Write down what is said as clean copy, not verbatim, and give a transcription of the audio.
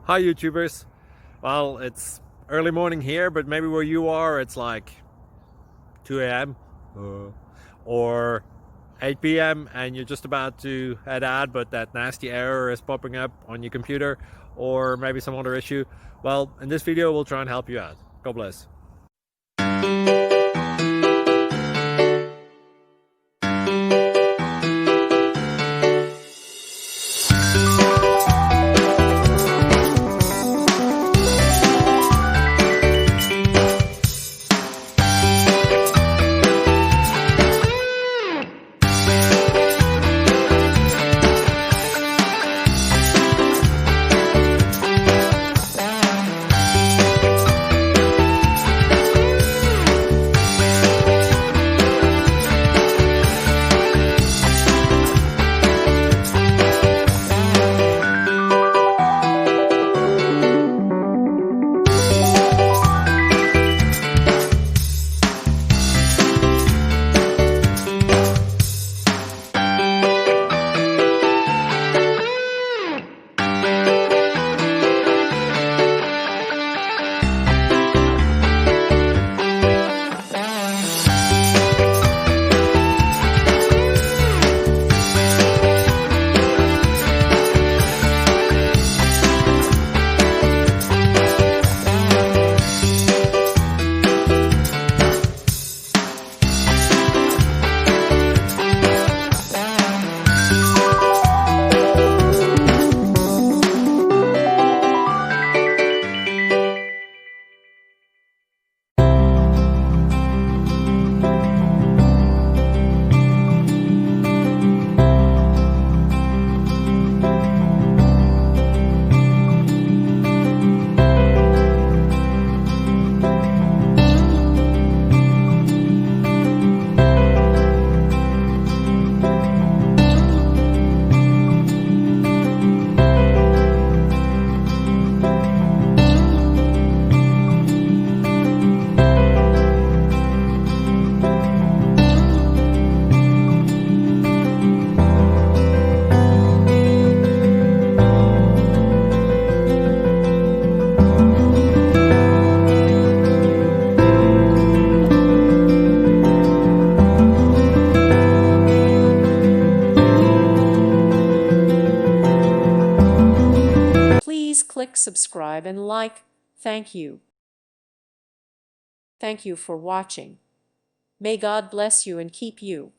Hi YouTubers. Well, it's early morning here, but maybe where you are it's like 2 a.m. or 8 p.m. and you're just about to head out, but that nasty error is popping up on your computer, or maybe some other issue. Well, in this video we'll try and help you out. God bless. Please click subscribe and like. Thank you. Thank you for watching. May God bless you and keep you.